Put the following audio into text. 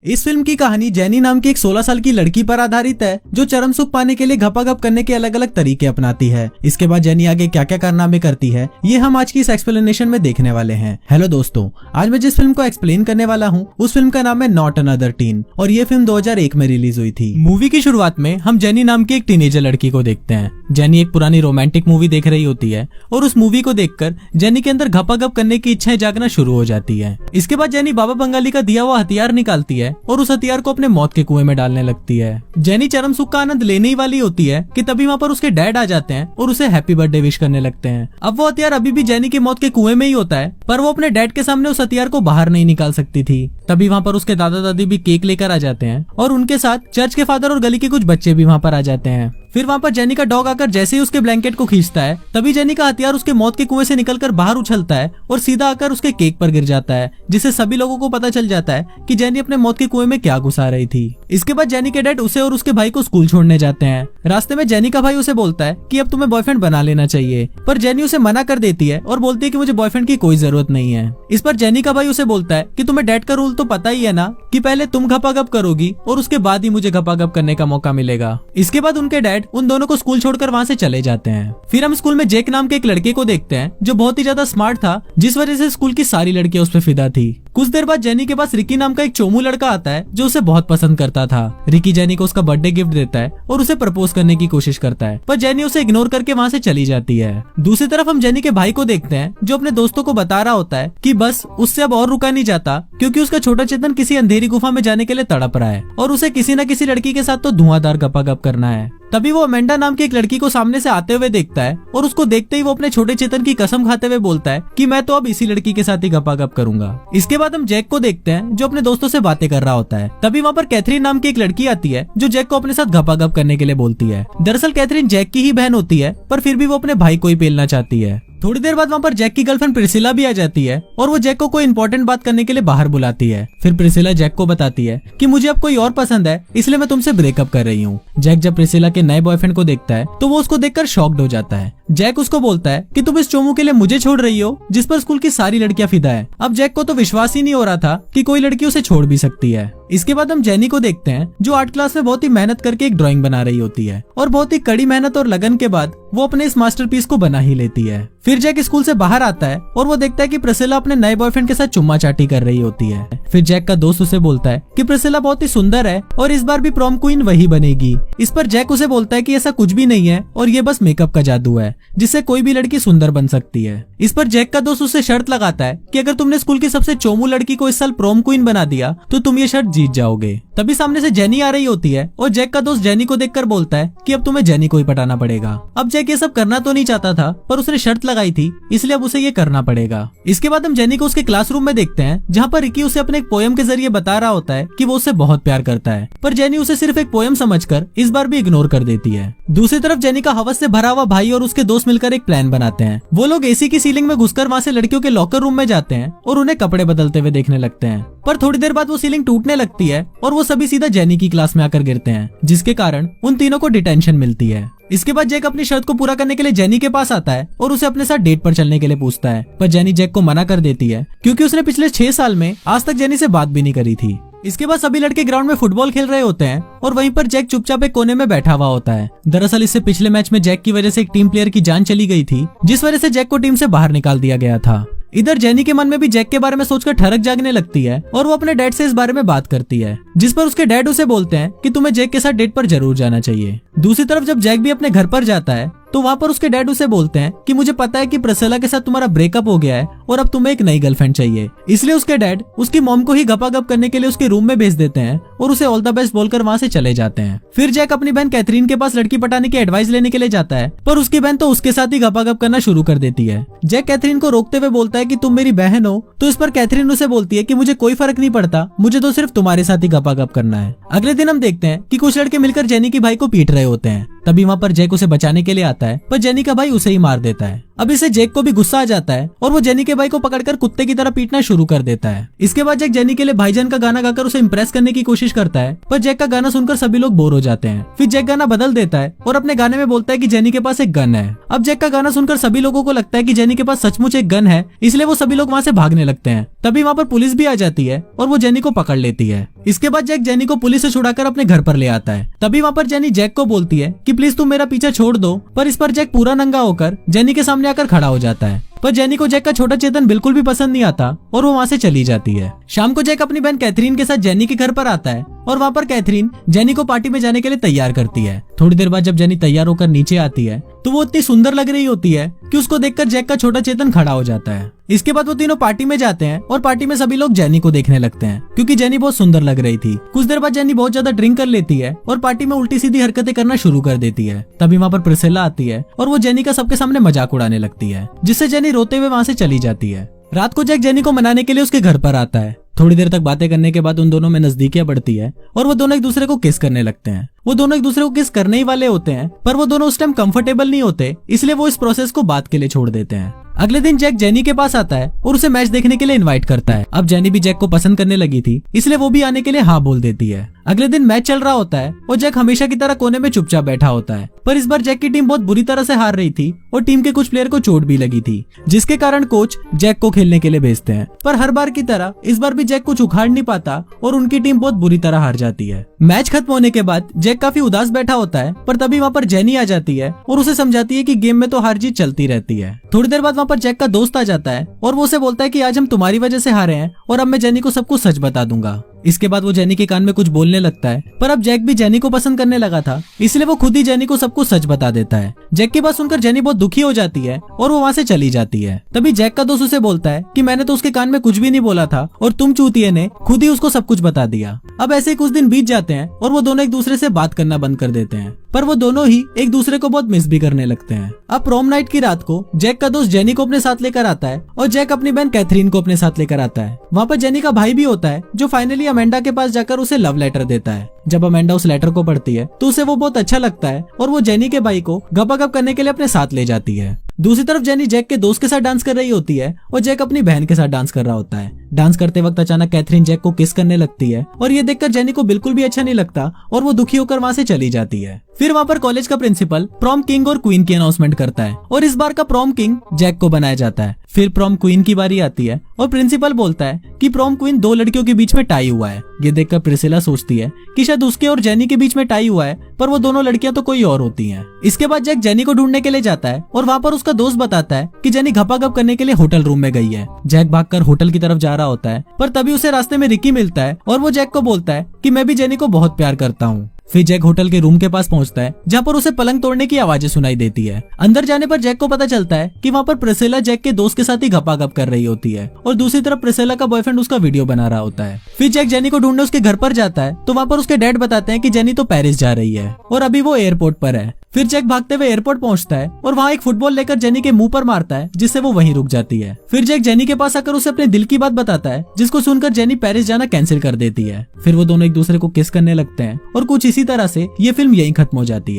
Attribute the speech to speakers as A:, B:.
A: इस फिल्म की कहानी जेनी नाम की एक 16 साल की लड़की पर आधारित है जो चरम सुख पाने के लिए घपाघप करने के अलग अलग तरीके अपनाती है। इसके बाद जेनी आगे क्या क्या कारनामे करती है ये हम आज की इस एक्सप्लेनेशन में देखने वाले हैं। हेलो दोस्तों, आज मैं जिस फिल्म को एक्सप्लेन करने वाला हूँ उस फिल्म का नाम है नॉट अनदर टीन और ये फिल्म 2001 में रिलीज हुई थी। मूवी की शुरुआत में हम जेनी नाम की एक टीनेजर लड़की को देखते हैं। जेनी एक पुरानी रोमांटिक मूवी देख रही होती है और उस मूवी को देखकर जेनी के अंदर घपाघप करने की इच्छाएं जागना शुरू हो जाती है। इसके बाद जेनी बाबा बंगाली का दिया हुआ हथियार निकालती है और उस हथियार को अपने मौत के कुएं में डालने लगती है। जेनी चरम सुख का आनंद लेने ही वाली होती है कि तभी वहाँ पर उसके डैड आ जाते हैं और उसे हैप्पी बर्थडे विश करने लगते हैं। अब वो हथियार अभी भी जेनी की मौत के कुएं में ही होता है, पर वो अपने डैड के सामने उस हथियार को बाहर नहीं निकाल सकती थी। तभी वहाँ पर उसके दादा दादी भी केक लेकर आ जाते हैं और उनके साथ चर्च के फादर और गली के कुछ बच्चे भी वहाँ पर आ जाते हैं। फिर वहाँ पर जेनी का डॉग आकर जैसे ही उसके ब्लैंकेट को खींचता है तभी जेनी का हथियार उसके मौत के कुएं से निकलकर बाहर उछलता है और सीधा आकर उसके केक पर गिर जाता है, जिससे सभी लोगों को पता चल जाता है कि जेनी अपने मौत के कुएं में क्या घुसा रही थी। इसके बाद जेनी के डैड उसे और उसके भाई को स्कूल छोड़ने जाते हैं। रास्ते में जेनी का भाई उसे बोलता है कि अब तुम्हें बॉयफ्रेंड बना लेना चाहिए, पर जेनी उसे मना कर देती है और बोलती है कि मुझे बॉयफ्रेंड की कोई जरूरत नहीं है। इस पर जेनी का भाई उसे बोलता है कि तुम्हें डैड का रूल तो पता ही है ना कि पहले तुम घपाघप करोगी और उसके बाद ही मुझे घपाघप करने का मौका मिलेगा। इसके बाद उनके डैड उन दोनों को स्कूल छोड़कर वहाँ से चले जाते हैं। फिर हम स्कूल में जैक नाम के एक लड़के को देखते हैं जो बहुत ही ज्यादा स्मार्ट था, जिस वजह से स्कूल की सारी लड़कियां उस पर फिदा थी। कुछ देर बाद जेनी के पास रिकी नाम का एक चोमू लड़का आता है जो उसे बहुत पसंद करता था। रिकी जेनी को उसका बर्थडे गिफ्ट देता है और उसे प्रपोज करने की कोशिश करता है, पर जेनी उसे इग्नोर करके वहाँ से चली जाती है। दूसरी तरफ हम जेनी के भाई को देखते हैं जो अपने दोस्तों को बता रहा होता है कि बस उससे अब और रुका नहीं जाता, क्योंकि उसका छोटा चेतन किसी अंधेरी गुफा में जाने के लिए तड़प रहा है और उसे किसी न किसी लड़की के साथ तो धुआंधार घपाघप करना है। तभी वो अमेंडा नाम की एक लड़की को सामने से आते हुए देखता है और उसको देखते ही वो अपने छोटे चेतन की कसम खाते हुए बोलता है कि मैं तो अब इसी लड़की के साथ ही घपाघप करूंगा। इसके बाद हम जैक को देखते हैं जो अपने दोस्तों से बातें कर रहा होता है। तभी वहाँ पर कैथरीन नाम की एक लड़की आती है जो जैक को अपने साथ घपाघप करने के लिए बोलती है। दरअसल कैथरीन जैक की ही बहन होती है, पर फिर भी वो अपने भाई को ही पेलना चाहती है। थोड़ी देर बाद वहाँ पर जैक की गर्लफ्रेंड प्रिसिला भी आ जाती है और वो जैक को कोई इंपॉर्टेंट बात करने के लिए बाहर बुलाती है। फिर प्रिसिला जैक को बताती है कि मुझे अब कोई और पसंद है, इसलिए मैं तुमसे ब्रेकअप कर रही हूँ। जैक जब प्रिसिला के नए बॉयफ्रेंड को देखता है तो वो उसको देखकर शॉक्ड हो जाता है। जैक उसको बोलता है कि तुम इस चोमू के लिए मुझे छोड़ रही हो जिस पर स्कूल की सारी लड़कियां फिदा है। अब जैक को तो विश्वास ही नहीं हो रहा था कि कोई लड़की उसे छोड़ भी सकती है। इसके बाद हम जेनी को देखते हैं जो आर्ट क्लास में बहुत ही मेहनत करके एक ड्राइंग बना रही होती है और बहुत ही कड़ी मेहनत और लगन के बाद वो अपने इस मास्टरपीस को बना ही लेती है। फिर जैक स्कूल से बाहर आता है और वो देखता है कि प्रिसिला अपने नए बॉयफ्रेंड के साथ चुम्मा चाटी कर रही होती है। फिर जैक का दोस्त उसे बोलता है कि प्रिसिला बहुत ही सुंदर है और इस बार भी प्रॉम क्वीन वही बनेगी। इस पर जैक उसे बोलता है कि ऐसा कुछ भी नहीं है और ये बस मेकअप का जादू है जिससे कोई भी लड़की सुंदर बन सकती है। इस पर जैक का दोस्त उसे शर्त लगाता है कि अगर तुमने स्कूल की सबसे चोमू लड़की को इस साल प्रॉम क्वीन बना दिया तो तुम ये शर्त जीत जाओगे। तभी सामने से जेनी आ रही होती है और जैक का दोस्त जेनी को देखकर बोलता है कि अब तुम्हें जेनी को ही पटाना पड़ेगा। अब जैक ये सब करना तो नहीं चाहता था, पर उसने शर्त लगाई थी इसलिए अब उसे ये करना पड़ेगा। इसके बाद हम जेनी को उसके क्लासरूम में देखते हैं जहाँ पर रिकी उसे अपने एक पोयम के जरिए बता रहा होता है कि वो उससे बहुत प्यार करता है, पर जेनी उसे सिर्फ एक पोयम समझकर इस बार भी इग्नोर कर देती है। दूसरी तरफ जेनी का हवस से भरा हुआ भाई और उसके दोस्त मिलकर एक प्लान बनाते हैं। वो लोग एसी की सीलिंग में घुसकर वहाँ से लड़कियों के लॉकर रूम में जाते हैं और उन्हें कपड़े बदलते हुए देखने लगते हैं, पर थोड़ी देर बाद वो सीलिंग टूटने लगती है और वो सभी सीधा जेनी की क्लास में आकर गिरते हैं, जिसके कारण उन तीनों को डिटेंशन मिलती है। इसके बाद जैक अपनी शर्त को पूरा करने के लिए जेनी के पास आता है और उसे अपने साथ डेट पर चलने के लिए पूछता है, पर जेनी जैक को मना कर देती है क्योंकि उसने पिछले 6 साल में आज तक जेनी से बात भी नहीं करी थी। इसके बाद सभी लड़के ग्राउंड में फुटबॉल खेल रहे होते हैं और वहीं पर जैक चुपचाप एक कोने में बैठा हुआ होता है। दरअसल इससे पिछले मैच में जैक की वजह से एक टीम प्लेयर की जान चली गई थी, जिस वजह से जैक को टीम से बाहर निकाल दिया गया था। इधर जेनी के मन में भी जैक के बारे में सोचकर ठरक जागने लगती है और वो अपने डैड से इस बारे में बात करती है, जिस पर उसके डैड उसे बोलते हैं कि तुम्हें जैक के साथ डेट पर जरूर जाना चाहिए। दूसरी तरफ जब जैक भी अपने घर पर जाता है तो वहाँ पर उसके डैड उसे बोलते हैं कि मुझे पता है कि प्रिसिला के साथ तुम्हारा ब्रेकअप हो गया है और अब तुम्हें एक नई गर्लफ्रेंड चाहिए। इसलिए उसके डैड उसकी मॉम को ही घपाघप करने के लिए उसके रूम में भेज देते हैं और उसे ऑल द बेस्ट बोलकर वहाँ से चले जाते हैं। फिर जैक अपनी बहन कैथरीन के पास लड़की पटाने की एडवाइस लेने के लिए जाता है, पर उसकी बहन तो उसके साथ ही घपाघप करना शुरू कर देती है। जैक कैथरीन को रोकते हुए बोलता है कि तुम मेरी बहन हो, तो इस पर कैथरीन उसे बोलती है कि मुझे कोई फर्क नहीं पड़ता, मुझे तो सिर्फ तुम्हारे साथ ही घपाघप करना है। अगले दिन हम देखते हैं कि कुछ लड़के मिलकर जेनी के भाई को पीट रहे होते हैं। तभी वहाँ पर जैक उसे बचाने के लिए आता है, पर जेनी का भाई उसे ही मार देता है। अब इसे जैक को भी गुस्सा आ जाता है और वो जेनी के भाई को पकड़कर कुत्ते की तरह पीटना शुरू कर देता है। इसके बाद जैक जेनी के लिए भाईजान का गाना गाकर उसे इम्प्रेस करने की कोशिश करता है, पर जैक का गाना सुनकर सभी लोग बोर हो जाते हैं। फिर जैक गाना बदल देता है और अपने गाने में बोलता है कि जेनी के पास एक गन है। अब जैक का गाना सुनकर सभी लोगों को लगता है कि जेनी के पास सचमुच एक गन है, इसलिए वो सभी लोग वहाँ से भागने लगते हैं। तभी वहाँ पर पुलिस भी आ जाती है और वो जेनी को पकड़ लेती है। इसके बाद जैक जेनी को पुलिस से छुड़ाकर अपने घर पर ले आता है। तभी वहाँ पर जेनी जैक को बोलती है कि प्लीज तुम मेरा पीछा छोड़ दो, पर इस पर जैक पूरा नंगा होकर जेनी के सामने आकर खड़ा हो जाता है। पर जेनी को जैक का छोटा चेतन बिल्कुल भी पसंद नहीं आता और वो वहाँ से चली जाती है। शाम को जैक अपनी बहन कैथरीन के साथ जेनी के घर पर आता है और वहाँ पर कैथरीन जेनी को पार्टी में जाने के लिए तैयार करती है। थोड़ी देर बाद जब जेनी तैयार होकर नीचे आती है तो वो इतनी सुंदर लग रही होती है कि उसको देखकर जैक का छोटा चेतन खड़ा हो जाता है। इसके बाद वो तीनों पार्टी में जाते हैं और पार्टी में सभी लोग जेनी को देखने लगते हैं क्योंकि जेनी बहुत सुंदर लग रही थी। कुछ देर बाद जेनी बहुत ज्यादा ड्रिंक कर लेती है और पार्टी में उल्टी सीधी हरकतें करना शुरू कर देती है। तभी वहाँ पर प्रिसिला आती है और वो जेनी का सबके सामने मजाक उड़ाने लगती है, जिससे जेनी रोते हुए वहाँ से चली जाती है। रात को जैक जेनी को मनाने के लिए उसके घर पर आता है। थोड़ी देर तक बातें करने के बाद उन दोनों में नजदीकियां बढ़ती है और वो दोनों एक दूसरे को किस करने लगते हैं। वो दोनों एक दूसरे को किस करने ही वाले होते हैं, पर वो दोनों उस टाइम कंफर्टेबल नहीं होते, इसलिए वो इस प्रोसेस को बात के लिए छोड़ देते हैं। अगले दिन जैक जेनी के पास आता है और उसे मैच देखने के लिए इनवाइट करता है। अब जेनी भी जैक को पसंद करने लगी थी, इसलिए वो भी आने के लिए हाँ बोल देती है। अगले दिन मैच चल रहा होता है और जैक हमेशा की तरह कोने में चुपचाप बैठा होता है, पर इस बार जैक की टीम बहुत बुरी तरह से हार रही थी और टीम के कुछ प्लेयर को चोट भी लगी थी, जिसके कारण कोच जैक को खेलने के लिए भेजते हैं। पर हर बार की तरह इस बार भी जैक कुछ उखाड़ नहीं पाता और उनकी टीम बहुत बुरी तरह हार जाती है। मैच खत्म होने के बाद जैक काफी उदास बैठा होता है, पर तभी वहाँ पर जेनी आ जाती है और उसे समझाती है कि गेम में तो हार जीत चलती रहती है। थोड़ी देर बाद वहाँ पर जैक का दोस्त आ जाता है और वो उसे बोलता है कि आज हम तुम्हारी वजह से हारे हैं और अब मैं जेनी को सब कुछ सच बता दूंगा। इसके बाद वो जेनी के कान में कुछ बोलने लगता है, पर अब जैक भी जेनी को पसंद करने लगा था, इसलिए वो खुद ही जेनी को सब कुछ सच बता देता है। जैक की बात सुनकर जेनी बहुत दुखी हो जाती है और वो वहाँ से चली जाती है। तभी जैक का दोस्त उसे बोलता है कि मैंने तो उसके कान में कुछ भी नहीं बोला था और तुम चूतिए ने खुद ही उसको सब कुछ बता दिया। अब ऐसे ही कुछ दिन बीत जाते हैं और वो दोनों एक दूसरे से बात करना बंद कर देते हैं, पर वो दोनों ही एक दूसरे को बहुत मिस भी करने लगते हैं। अब प्रोम नाइट की रात को जैक का दोस्त जेनी को अपने साथ लेकर आता है और जैक अपनी बहन कैथरीन को अपने साथ लेकर आता है। वहाँ पर जेनी का भाई भी होता है जो फाइनली अमेंडा के पास जाकर उसे लव लेटर देता है। जब अमेंडा उस लेटर को पढ़ती है तो उसे वो बहुत अच्छा लगता है और वो जेनी के भाई को गपागप करने के लिए अपने साथ ले जाती है। दूसरी तरफ जेनी जैक के दोस्त के साथ डांस कर रही होती है और जैक अपनी बहन के साथ डांस कर रहा होता है। डांस करते वक्त अचानक कैथरीन जैक को किस करने लगती है और ये देखकर जेनी को बिल्कुल भी अच्छा नहीं लगता और वो दुखी होकर वहाँ से चली जाती है। फिर वहाँ पर कॉलेज का प्रिंसिपल प्रॉम किंग और क्वीन की अनाउंसमेंट करता है और इस बार का प्रॉम किंग जैक को बनाया जाता है। फिर प्रॉम क्वीन की बारी आती है और प्रिंसिपल बोलता है कि प्रॉम क्वीन दो लड़कियों के बीच में टाई हुआ है। ये देखकर प्रिसिला सोचती है कि शायद उसके और जेनी के बीच में टाई हुआ है, पर वो दोनों लड़कियां तो कोई और होती हैं। इसके बाद जैक जेनी को ढूंढने के लिए जाता है और वहाँ पर उसका दोस्त बताता है कि जेनी घपाघप करने के लिए होटल रूम में गई है। जैक भागकर होटल की तरफ जा रहा होता है, पर तभी उसे रास्ते में रिकी मिलता है और वो जैक को बोलता है कि मैं भी जेनी को बहुत प्यार करता हूँ। फिर जैक होटल के रूम के पास पहुंचता है जहाँ पर उसे पलंग तोड़ने की आवाजें सुनाई देती है। अंदर जाने पर जैक को पता चलता है कि वहाँ पर प्रिसिला जैक के दोस्त के साथ ही घपाघप कर रही होती है और दूसरी तरफ प्रिसिला का बॉयफ्रेंड उसका वीडियो बना रहा होता है। फिर जैक जेनी को ढूंढने उसके घर पर जाता है तो वहाँ पर उसके डैड बताते हैं कि जेनी तो पेरिस जा रही है और अभी वो एयरपोर्ट पर है। फिर जैक भागते हुए एयरपोर्ट पहुंचता है और वहाँ एक फुटबॉल लेकर जेनी के मुंह पर मारता है, जिससे वो वहीं रुक जाती है। फिर जैक जेनी के पास आकर उसे अपने दिल की बात बताता है, जिसको सुनकर जेनी पेरिस जाना कैंसिल कर देती है। फिर वो दोनों एक दूसरे को किस करने लगते हैं और कुछ इसी तरह से ये फिल्म यहीं खत्म हो जाती है।